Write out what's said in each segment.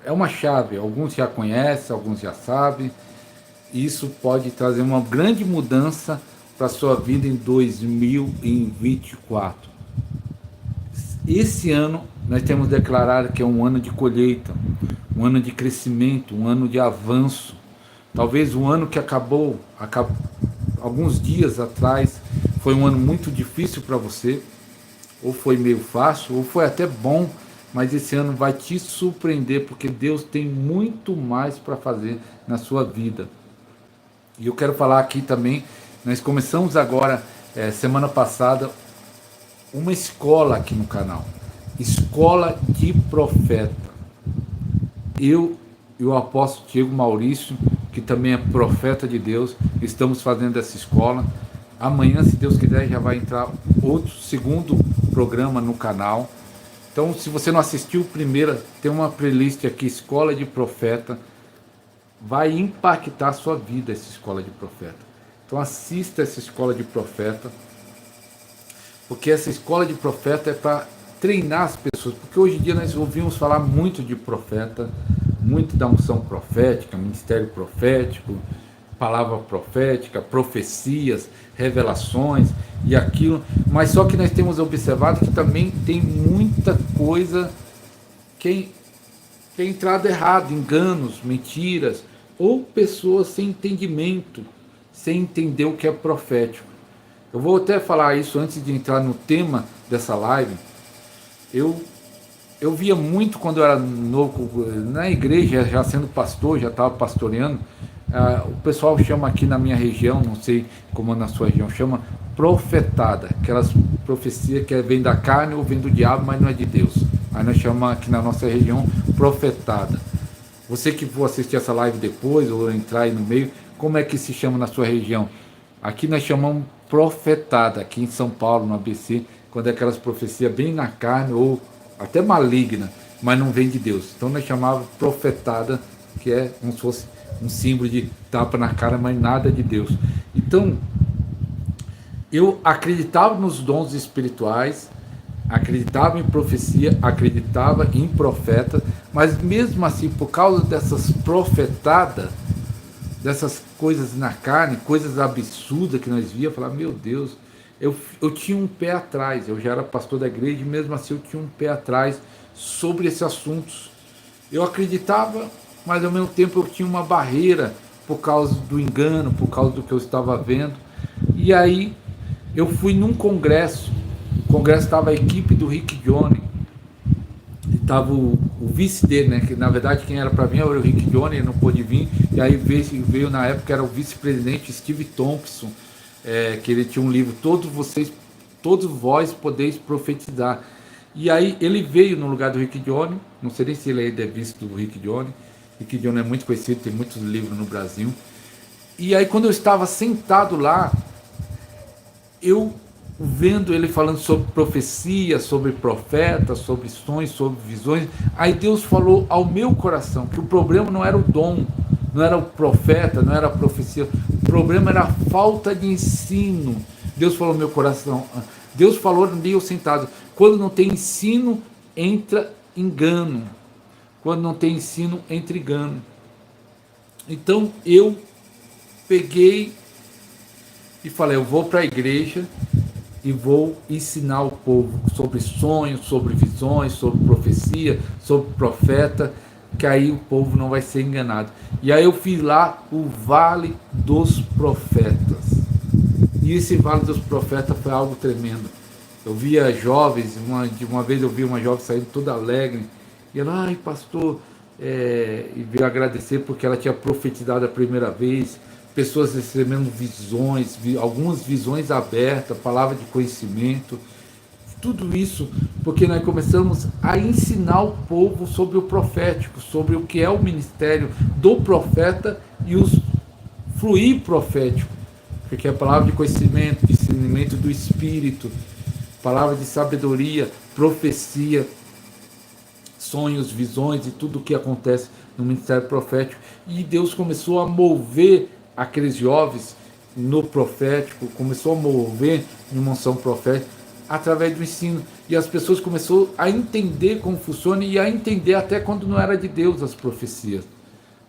é uma chave. Alguns já conhecem, alguns já sabem. Isso pode trazer uma grande mudança para a sua vida em 2024. Esse ano nós temos declarado que é um ano de colheita, um ano de crescimento, um ano de avanço. Talvez o ano que acabou alguns dias atrás, foi um ano muito difícil para você, ou foi meio fácil, ou foi até bom, mas esse ano vai te surpreender, porque Deus tem muito mais para fazer na sua vida. E eu quero falar aqui também, nós começamos agora, semana passada, uma escola aqui no canal, Escola de Profeta. Eu e o apóstolo Diego Maurício, que também é profeta de Deus, estamos fazendo essa escola. Amanhã, se Deus quiser, já vai entrar outro segundo programa no canal. Então, se você não assistiu o primeiro, tem uma playlist aqui, Escola de Profeta. Vai impactar a sua vida essa Escola de Profeta. Então, assista essa Escola de Profeta, porque essa Escola de Profeta é para treinar as pessoas, porque hoje em dia nós ouvimos falar muito de profeta, muito da unção profética, ministério profético, palavra profética, profecias, revelações e aquilo, mas só que nós temos observado que também tem muita coisa que é entrado errado, enganos, mentiras, ou pessoas sem entendimento, sem entender o que é profético. Eu vou até falar isso antes de entrar no tema dessa live. Eu via muito quando eu era novo, na igreja, já sendo pastor, já estava pastoreando. O pessoal chama aqui na minha região, não sei como na sua região, chama profetada, aquelas profecias que vem da carne ou vem do diabo, mas não é de Deus. Aí nós chamamos aqui na nossa região profetada. Você que for assistir essa live depois ou entrar aí no meio, como é que se chama na sua região? Aqui nós chamamos profetada, aqui em São Paulo, no ABC, quando é aquelas profecias bem na carne ou até maligna, mas não vem de Deus. Então nós chamávamos profetada, que é como se fosse um símbolo de tapa na cara, mas nada de Deus. Então, eu acreditava nos dons espirituais, acreditava em profecia, acreditava em profeta, mas mesmo assim, por causa dessas profetadas, dessas coisas na carne, coisas absurdas que nós via, falar, meu Deus, eu tinha um pé atrás, eu já era pastor da igreja, e mesmo assim eu tinha um pé atrás sobre esses assuntos. Eu acreditava, mas ao mesmo tempo eu tinha uma barreira por causa do engano, por causa do que eu estava vendo. E aí eu fui num congresso, o congresso estava a equipe do Rick Johnny, estava o vice dele, né? Que na verdade quem era para vir era o Rick Johnny, ele não pôde vir. E aí veio na época era o vice-presidente Steve Thompson, que ele tinha um livro, todos vós podeis profetizar. E aí ele veio no lugar do Rick Johnny, não sei nem se ele ainda é visto do Rick Johnny. Rick Johnny é muito conhecido, tem muitos livros no Brasil. E aí quando eu estava sentado lá, eu vendo ele falando sobre profecia, sobre profetas, sobre sonhos, sobre visões, aí Deus falou ao meu coração que o problema não era o dom, não era o profeta, não era a profecia, o problema era a falta de ensino. Deus falou ao meu coração, Deus falou no dia eu sentado, quando não tem ensino, entra engano. Quando não tem ensino, entra engano. Então eu peguei e falei, eu vou para a igreja e vou ensinar o povo sobre sonhos, sobre visões, sobre profecia, sobre profeta, que aí o povo não vai ser enganado. E aí eu fiz lá o Vale dos Profetas. E esse Vale dos Profetas foi algo tremendo. Eu via jovens, uma vez eu vi uma jovem saindo toda alegre, e ela, ai pastor, e veio agradecer porque ela tinha profetizado a primeira vez, pessoas recebendo visões, algumas visões abertas, palavra de conhecimento, tudo isso porque nós começamos a ensinar o povo sobre o profético, sobre o que é o ministério do profeta e os fluir profético, porque é a palavra de conhecimento, discernimento do Espírito, palavra de sabedoria, profecia, sonhos, visões e tudo o que acontece no ministério profético. E Deus começou a mover aqueles jovens no profético, começou a mover em uma unção profética, através do ensino. E as pessoas começaram a entender como funciona e a entender até quando não era de Deus as profecias.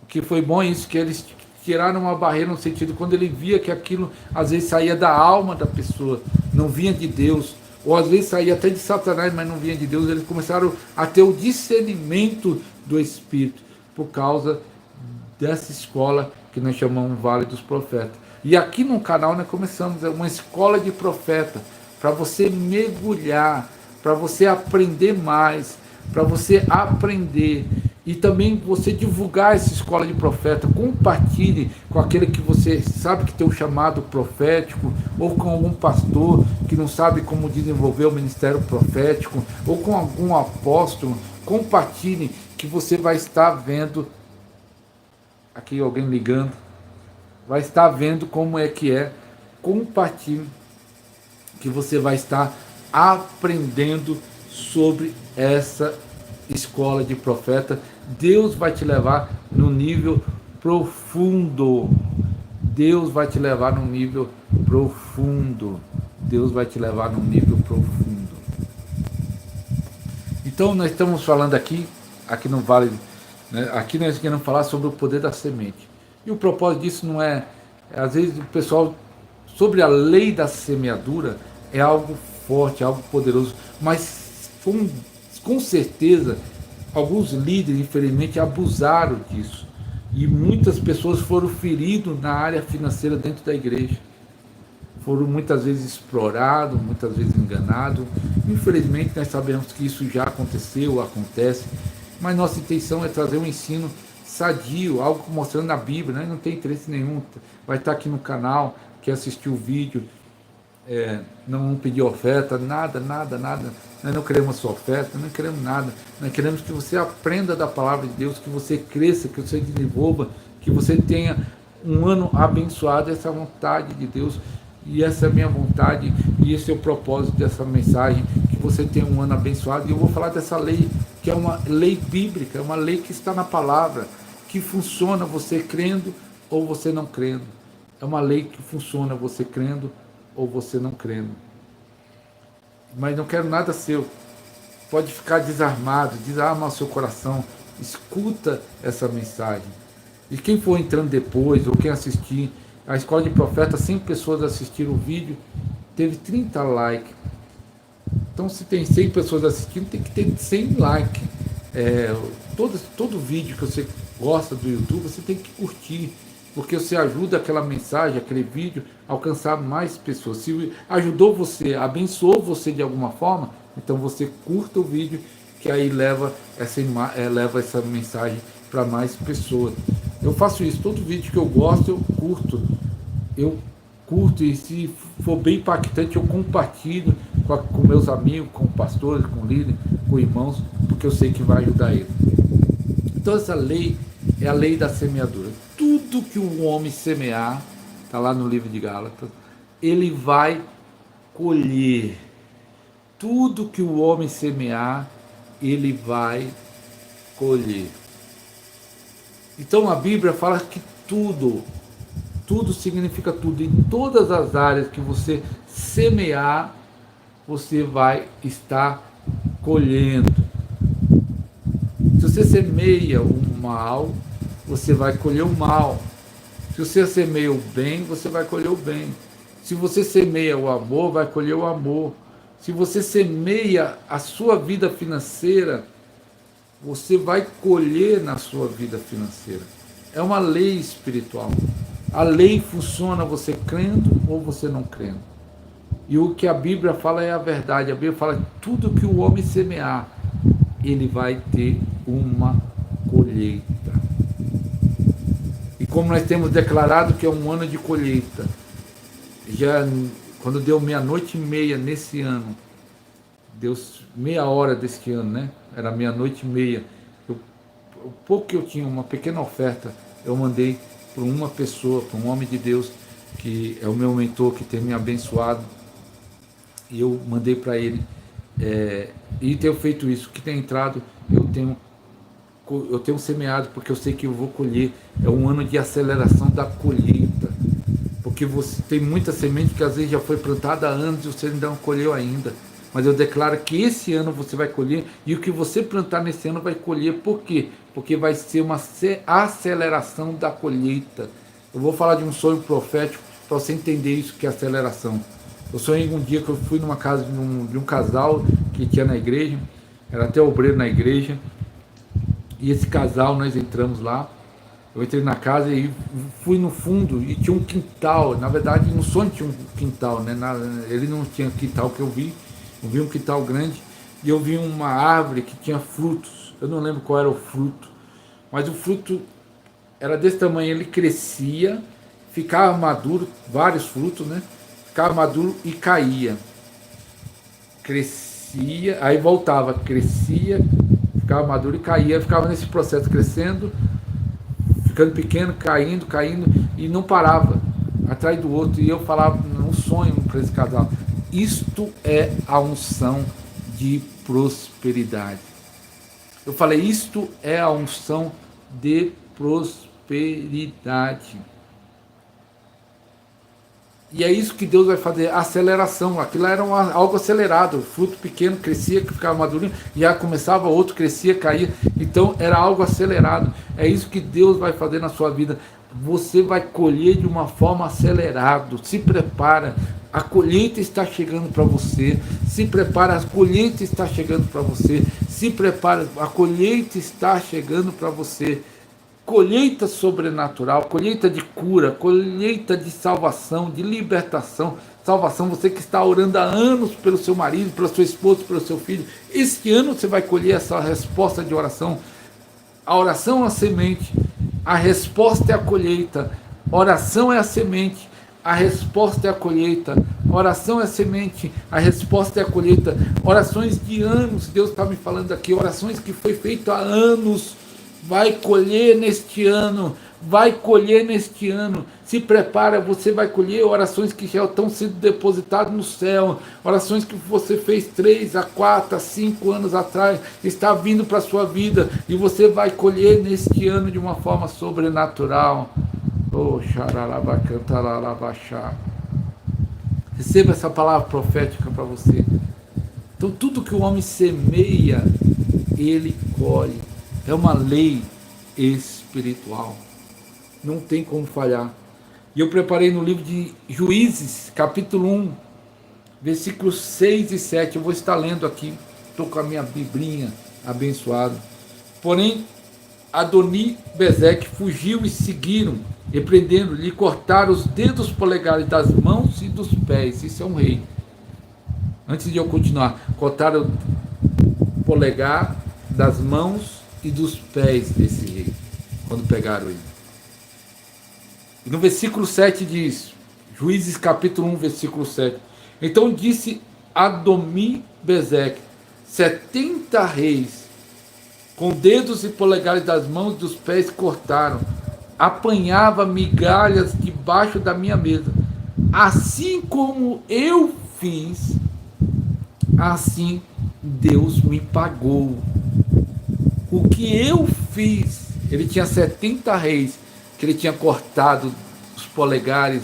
O que foi bom é isso, que eles tiraram uma barreira no sentido, quando ele via que aquilo às vezes saía da alma da pessoa, não vinha de Deus, ou às vezes saía até de Satanás, mas não vinha de Deus, eles começaram a ter o discernimento do Espírito, por causa dessa escola que nós chamamos Vale dos Profetas. E aqui no canal nós começamos uma escola de profeta, para você mergulhar, para você aprender mais, para você aprender e também você divulgar essa escola de profeta. Compartilhe com aquele que você sabe que tem um chamado profético, ou com algum pastor que não sabe como desenvolver o ministério profético, ou com algum apóstolo. Compartilhe, que você vai estar vendo, aqui alguém ligando, vai estar vendo como é que é. Compartilhe, que você vai estar aprendendo sobre essa escola de profeta. Deus vai te levar no nível profundo. Deus vai te levar num nível profundo. Deus vai te levar num nível profundo. Então nós estamos falando aqui no Vale, né? Aqui nós queremos falar sobre o poder da semente. E o propósito disso não é, às vezes o pessoal, sobre a lei da semeadura, é algo forte, algo poderoso, mas com certeza alguns líderes, infelizmente, abusaram disso. E muitas pessoas foram feridas na área financeira dentro da igreja. Foram muitas vezes explorados, muitas vezes enganados. Infelizmente, nós sabemos que isso já aconteceu, acontece. Mas nossa intenção é trazer um ensino sadio, algo mostrando na Bíblia, né? Não tem interesse nenhum. Vai estar aqui no canal, quer assistir o vídeo, não pedir oferta, nada. Nós não queremos sua oferta, não queremos nada. Nós queremos que você aprenda da palavra de Deus, que você cresça, que você desenvolva, que você tenha um ano abençoado. Essa é a vontade de Deus, e essa é a minha vontade, e esse é o propósito dessa mensagem, que você tenha um ano abençoado. E eu vou falar dessa lei, que é uma lei bíblica, é uma lei que está na palavra, que funciona você crendo ou você não crendo. É uma lei que funciona você crendo ou você não crendo. Mas não quero nada seu. Pode ficar desarmado, desarma o seu coração. Escuta essa mensagem. E quem for entrando depois, ou quem assistir, a Escola de Profeta, 100 pessoas assistiram o vídeo, teve 30 likes. Então, se tem 100 pessoas assistindo, tem que ter 100 likes. Todo vídeo que você gosta do YouTube, você tem que curtir, porque você ajuda aquela mensagem, aquele vídeo, a alcançar mais pessoas. Se ajudou você, abençoou você de alguma forma, então você curta o vídeo, que aí leva essa mensagem para mais pessoas. Eu faço isso, todo vídeo que eu gosto, eu curto, e se for bem impactante, eu compartilho com meus amigos, com pastores, com líderes, com irmãos, porque eu sei que vai ajudar eles. Então essa lei é a lei da semeadura. Tudo que o homem semear, está lá no livro de Gálatas, ele vai colher. Tudo que o homem semear, ele vai colher. Então a Bíblia fala que tudo significa tudo. Em todas as áreas que você semear, você vai estar colhendo. Se você semeia o mal, você vai colher o mal. Se você semeia o bem, você vai colher o bem. Se você semeia o amor, vai colher o amor. Se você semeia a sua vida financeira, você vai colher na sua vida financeira. É uma lei espiritual. A lei funciona você crendo ou você não crendo. E o que a Bíblia fala é a verdade. A Bíblia fala que tudo que o homem semear, ele vai ter uma colheita. E como nós temos declarado que é um ano de colheita, já quando deu 00:30 nesse ano, deu meia hora desse ano, né? Era 00:30. O pouco que eu tinha, uma pequena oferta, eu mandei para uma pessoa, para um homem de Deus, que é o meu mentor, que tem me abençoado, e eu mandei para ele, e tenho feito isso, que tem entrado, eu tenho semeado, porque eu sei que eu vou colher. É um ano de aceleração da colheita. porque você tem muita semente que às vezes já foi plantada há anos e você ainda não colheu ainda. Mas eu declaro que esse ano você vai colher, e o que você plantar nesse ano vai colher. Por quê? Porque vai ser uma aceleração da colheita. Eu vou falar de um sonho profético para você entender isso que é aceleração. Eu sonhei um dia que eu fui numa casa de um casal que tinha na igreja, era até obreiro na igreja, e esse casal, nós entramos lá, eu entrei na casa e fui no fundo e tinha um quintal. Na verdade, no sonho tinha um quintal, né? Ele não tinha quintal que eu vi um quintal grande e eu vi uma árvore que tinha frutos. Eu não lembro qual era o fruto, mas o fruto era desse tamanho. Ele crescia, ficava maduro, vários frutos, né? Ficava maduro e caía. Crescia, aí voltava, crescia, ficava maduro e caía. Ficava nesse processo crescendo, ficando pequeno, caindo, caindo, e não parava, atrás do outro. E eu falava num sonho para esse casal: isto é a unção de prosperidade. Eu falei: isto é a unção de prosperidade. E é isso que Deus vai fazer, aceleração. Aquilo era algo acelerado, fruto pequeno, crescia, ficava madurinho, já começava outro, crescia, caía. Então era algo acelerado. É isso que Deus vai fazer na sua vida. Você vai colher de uma forma acelerada. Se prepara, a colheita está chegando para você. Se prepara, a colheita está chegando para você. Se prepara, a colheita está chegando para você. Colheita sobrenatural, colheita de cura, colheita de salvação, de libertação, salvação. Você que está orando há anos pelo seu marido, pela sua esposa, pelo seu filho, este ano você vai colher essa resposta de oração. A oração é a semente, a resposta é a colheita. Oração é a semente, a resposta é a colheita. Oração é a semente, a resposta é a colheita. Orações de anos, Deus está me falando aqui, orações que foi feito há anos. Vai colher neste ano, vai colher neste ano. Se prepara, você vai colher orações que já estão sendo depositadas no céu, orações que você fez 3, a 4, a 5 anos atrás, está vindo para a sua vida, e você vai colher neste ano de uma forma sobrenatural. Oh, xaralabacantaralabaxá. Receba essa palavra profética para você. Então, tudo que o homem semeia, ele colhe. É uma lei espiritual. Não tem como falhar. E eu preparei no livro de Juízes, capítulo 1, versículos 6 e 7. Eu vou estar lendo aqui. Estou com a minha biblinha abençoada. Porém, Adoni-Bezeque fugiu e seguiram, repreendendo, lhe cortaram os dedos polegares das mãos e dos pés. Isso é um rei. Antes de eu continuar, cortaram o polegar das mãos e dos pés desse rei, quando pegaram ele. E no versículo 7 diz, Juízes capítulo 1, versículo 7. Então disse Adoni-Bezeque: 70 reis, com dedos e polegares das mãos e dos pés cortaram, apanhava migalhas debaixo da minha mesa. Assim como eu fiz, assim Deus me pagou. O que eu fiz, ele tinha 70 reis, que ele tinha cortado os polegares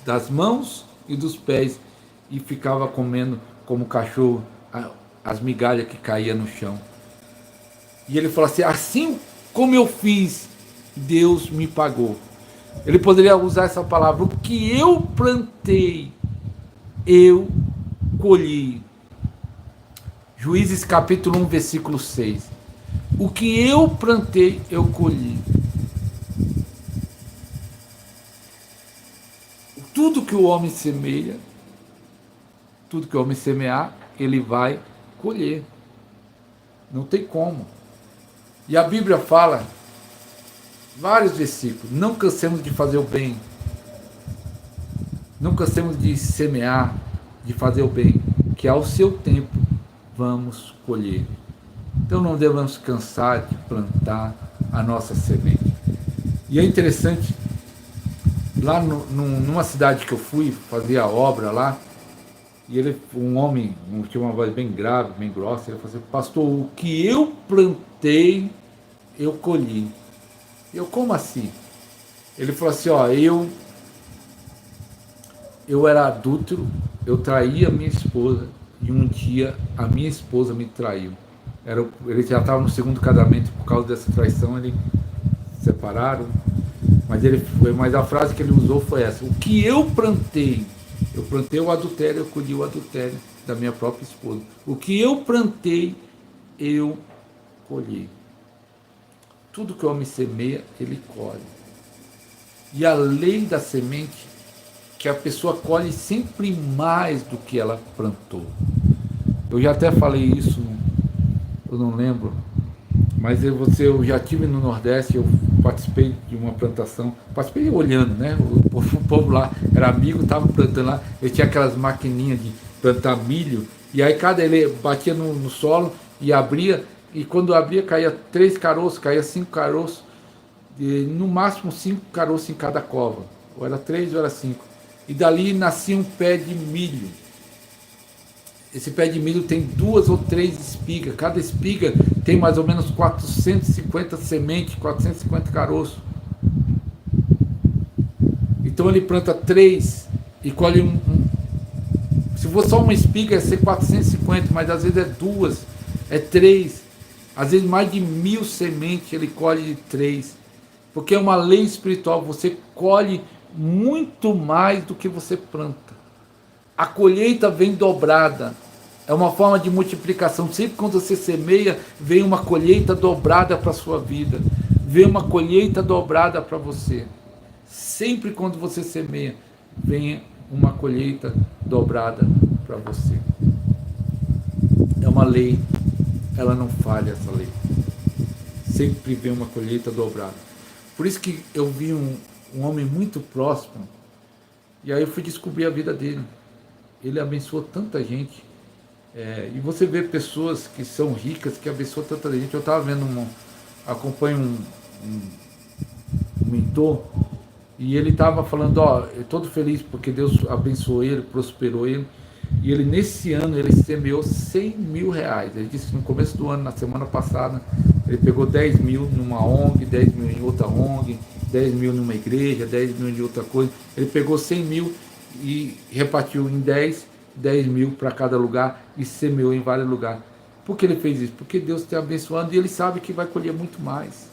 das mãos e dos pés, e ficava comendo como cachorro as migalhas que caíam no chão. E ele falou assim: assim como eu fiz, Deus me pagou. Ele poderia usar essa palavra: o que eu plantei, eu colhi. Juízes capítulo 1, versículo 6. O que eu plantei, eu colhi. Tudo que o homem semeia, tudo que o homem semear, ele vai colher. Não tem como. E a Bíblia fala, vários versículos: não cansemos de fazer o bem, não cansemos de semear, de fazer o bem, que ao seu tempo vamos colher. Então não devemos cansar de plantar a nossa semente. E é interessante, lá numa cidade que eu fui fazer a obra lá, e um homem, tinha uma voz bem grave, bem grossa, ele falou assim: pastor, o que eu plantei, eu colhi. Eu: como assim? Ele falou assim: ó, eu eu era adúltero, eu traía a minha esposa e um dia a minha esposa me traiu. Ele já estava no segundo casamento, por causa dessa traição eles separaram. Mas a frase que ele usou foi essa: o que eu plantei o adultério, eu colhi o adultério da minha própria esposa. O que eu plantei, eu colhi. Tudo que o homem semeia, ele colhe. E a lei da semente, que a pessoa colhe sempre mais do que ela plantou. Eu já até falei isso, eu não lembro, mas eu já estive no Nordeste, eu participei de uma plantação, participei olhando, né? O povo lá era amigo, estava plantando lá, eu tinha aquelas maquininhas de plantar milho, e aí ele batia no solo e abria, e quando abria caía 3 caroços, caía 5 caroços, no máximo 5 caroços em cada cova, ou era 3 ou era 5, e dali nascia um pé de milho. Esse pé de milho tem 2 ou 3 espigas, cada espiga tem mais ou menos 450 sementes, 450 caroços. Então ele planta 3 e colhe se for só uma espiga, ia ser 450, mas às vezes é 2, é 3, às vezes mais de 1000 sementes ele colhe de 3, porque é uma lei espiritual, você colhe muito mais do que você planta. A colheita vem dobrada, é uma forma de multiplicação. Sempre quando você semeia, vem uma colheita dobrada para a sua vida, vem uma colheita dobrada para você. Sempre quando você semeia, vem uma colheita dobrada para você. É uma lei, ela não falha, essa lei. Sempre vem uma colheita dobrada. Por isso que eu vi um homem muito próximo, e aí eu fui descobrir a vida dele. Ele abençoou tanta gente. E você vê pessoas que são ricas, que abençoam tanta gente. Eu estava vendo, acompanho um mentor, e ele estava falando, eu todo feliz porque Deus abençoou ele, prosperou ele, e ele nesse ano ele semeou 100 mil reais. Ele disse que no começo do ano, na semana passada, ele pegou 10 mil numa ONG, 10 mil em outra ONG, 10 mil numa igreja, 10 mil em outra coisa. Ele pegou 100 mil e repartiu em 10 mil para cada lugar e semeou em vários lugares. Por que ele fez isso? Porque Deus está abençoando e ele sabe que vai colher muito mais.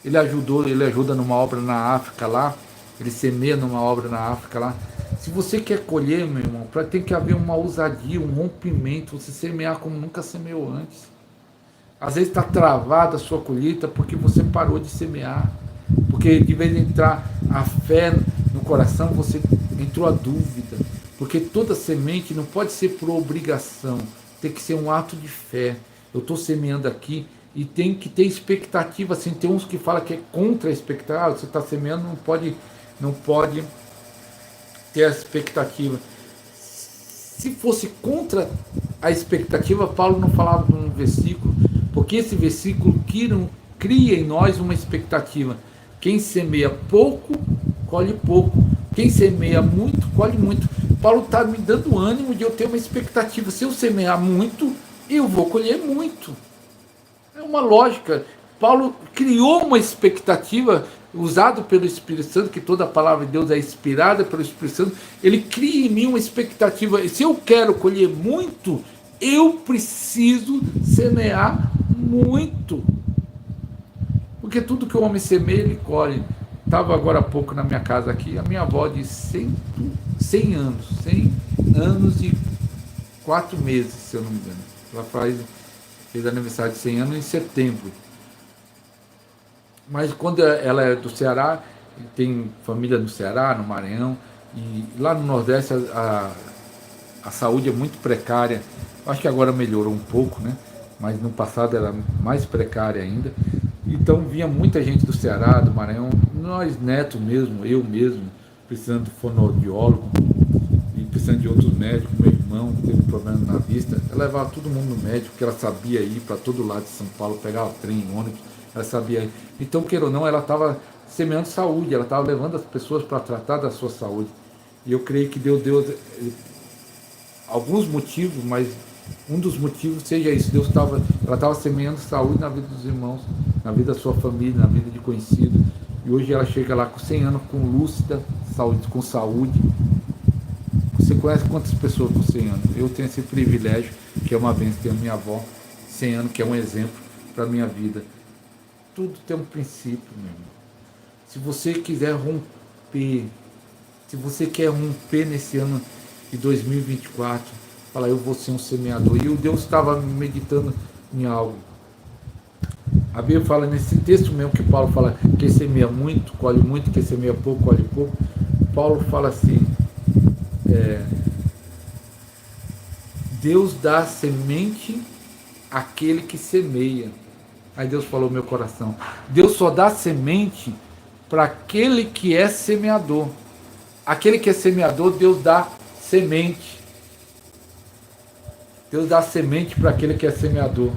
Ele ajuda numa obra na África lá, ele semeia numa obra na África lá. Se você quer colher, meu irmão, tem que haver uma ousadia, um rompimento, você semear como nunca semeou antes. Às vezes está travada a sua colheita porque você parou de semear, porque de vez de entrar a fé no coração, você entrou a dúvida. Porque toda semente não pode ser por obrigação, tem que ser um ato de fé. Eu estou semeando aqui e tem que ter expectativa. Assim, tem uns que falam que é contra a expectativa. Você está semeando, não pode ter a expectativa. Se fosse contra a expectativa, Paulo não falava num versículo, porque esse versículo cria em nós uma expectativa. Quem semeia pouco, colhe pouco. Quem semeia muito, colhe muito. Paulo está me dando ânimo de eu ter uma expectativa. Se eu semear muito, eu vou colher muito. É uma lógica. Paulo criou uma expectativa, usado pelo Espírito Santo, que toda a palavra de Deus é inspirada pelo Espírito Santo. Ele cria em mim uma expectativa. Se eu quero colher muito, eu preciso semear muito. Porque tudo que o homem semeia, ele colhe. Estava agora há pouco na minha casa aqui, a minha avó de 100 anos e 4 meses, se eu não me engano. Ela fez aniversário de 100 anos em setembro. Mas quando ela é do Ceará, tem família no Ceará, no Maranhão, e lá no Nordeste a saúde é muito precária. Acho que agora melhorou um pouco, né? Mas no passado era mais precária ainda. Então vinha muita gente do Ceará, do Maranhão, nós netos mesmo, eu mesmo, precisando de fonoaudiólogo e precisando de outros médicos. Meu irmão teve um problema na vista, ela levava todo mundo no médico, porque ela sabia ir para todo lado de São Paulo, pegava trem, ônibus, ela sabia ir. Então, queira ou não, ela estava semeando saúde, ela estava levando as pessoas para tratar da sua saúde. E eu creio que Deus deu alguns motivos, mas um dos motivos seja isso. Ela estava semeando saúde na vida dos irmãos, na vida da sua família, na vida de conhecidos. E hoje ela chega lá com 100 anos, com lúcida, com saúde. Você conhece quantas pessoas com 100 anos? Eu tenho esse privilégio, que é uma bênção, ter a minha avó, 100 anos, que é um exemplo para a minha vida. Tudo tem um princípio, meu irmão. Se você quiser romper, se você quer romper nesse ano de 2024, fala, eu vou ser um semeador. E o Deus estava meditando em algo. A Bíblia fala nesse texto mesmo que Paulo fala, quem semeia muito, quem semeia pouco, colhe pouco. Paulo fala assim, Deus dá semente àquele que semeia. Aí Deus falou no meu coração, Deus só dá semente para aquele que é semeador. Aquele que é semeador, Deus dá semente. Deus dá semente para aquele que é semeador.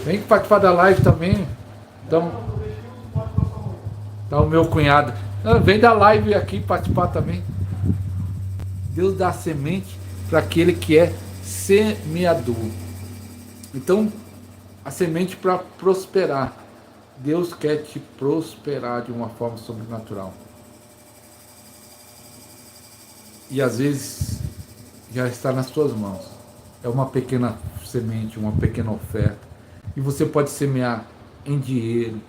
Vem participar da live também. Então, tá o meu cunhado. Vem da live aqui participar também. Deus dá semente para aquele que é semeador. Então, a semente para prosperar. Deus quer te prosperar de uma forma sobrenatural. E às vezes já está nas tuas mãos. É uma pequena semente, uma pequena oferta. E você pode semear em dinheiro.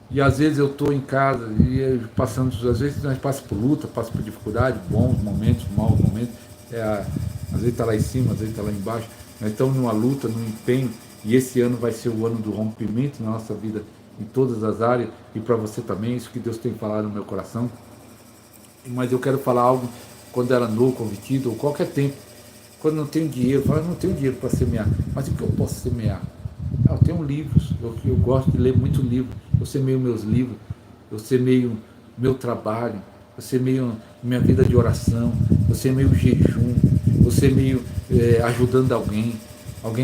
E às vezes eu estou em casa e passando, às vezes nós passamos por luta, passamos por dificuldade, bons momentos, maus momentos. Às vezes está lá em cima, às vezes está lá embaixo. Nós estamos numa luta, num empenho. E esse ano vai ser o ano do rompimento na nossa vida, em todas as áreas. E para você também, isso que Deus tem falado no meu coração. Mas eu quero falar algo quando era novo, convertido, ou qualquer tempo. Quando não tenho dinheiro, eu falo, não tenho dinheiro para semear. Mas o que eu posso semear? Eu tenho livros, eu gosto de ler muito livro. Eu semeio meus livros, eu semeio meu trabalho, eu semeio minha vida de oração, eu semeio jejum, eu semeio ajudando alguém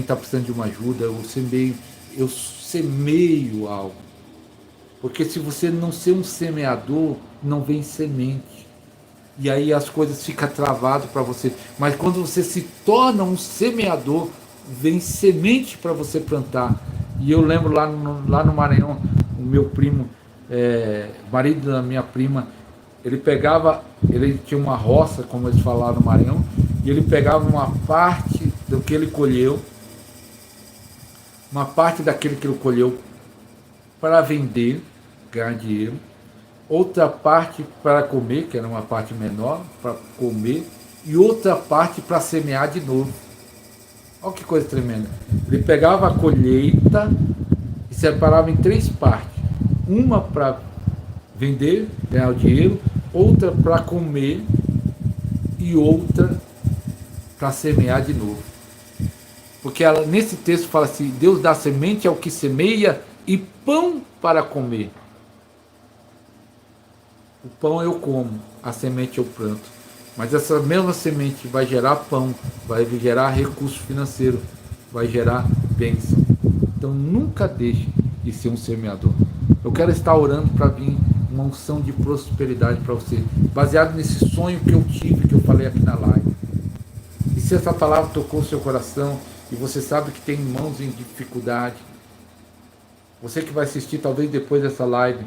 está precisando de uma ajuda, eu semeio algo. Porque se você não ser um semeador, não vem semente. E aí as coisas ficam travadas para você. Mas quando você se torna um semeador, vem semente para você plantar. E eu lembro lá no Maranhão, o meu primo, marido da minha prima, ele tinha uma roça, como eles falaram no Maranhão, e ele pegava uma parte do que ele colheu, uma parte daquilo que ele colheu para vender, ganhar dinheiro, outra parte para comer, que era uma parte menor, para comer, e outra parte para semear de novo. Olha que coisa tremenda. Ele pegava a colheita e separava em 3 partes. Uma para vender, ganhar o dinheiro, outra para comer e outra para semear de novo. Porque nesse texto fala assim, Deus dá semente ao que semeia e pão para comer. O pão eu como, a semente eu planto. Mas essa mesma semente vai gerar pão, vai gerar recurso financeiro, vai gerar bênção. Então nunca deixe de ser um semeador. Eu quero estar orando para vir uma unção de prosperidade para você, baseado nesse sonho que eu tive, que eu falei aqui na live. E se essa palavra tocou o seu coração, e você sabe que tem irmãos em dificuldade, você que vai assistir talvez depois dessa live,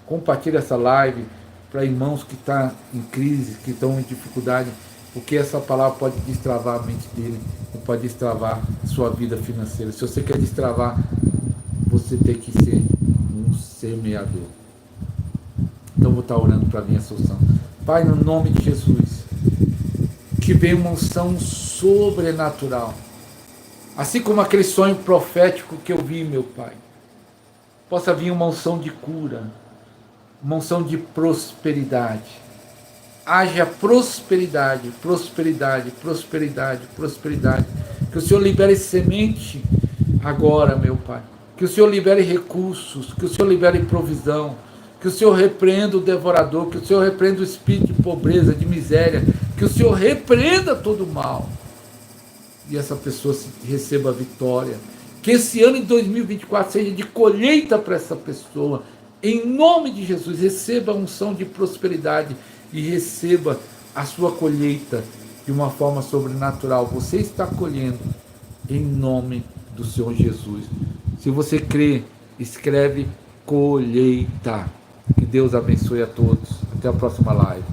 compartilhe essa live para irmãos que estão em crise, que estão em dificuldade, porque essa palavra pode destravar a mente dele, pode destravar sua vida financeira. Se você quer destravar, você tem que ser um semeador. Então vou estar orando para vir a solução. Pai, no nome de Jesus, que venha uma unção sobrenatural, assim como aquele sonho profético que eu vi, meu Pai, possa vir uma unção de cura, uma unção de prosperidade. Haja prosperidade, prosperidade, prosperidade, prosperidade. Que o Senhor libere semente agora, meu Pai. Que o Senhor libere recursos, que o Senhor libere provisão, que o Senhor repreenda o devorador, que o Senhor repreenda o espírito de pobreza, de miséria, que o Senhor repreenda todo o mal. E essa pessoa receba a vitória. Que esse ano de 2024 seja de colheita para essa pessoa. Em nome de Jesus, receba a unção de prosperidade e receba a sua colheita de uma forma sobrenatural. Você está colhendo em nome do Senhor Jesus. Se você crê, escreve colheita. Que Deus abençoe a todos. Até a próxima live.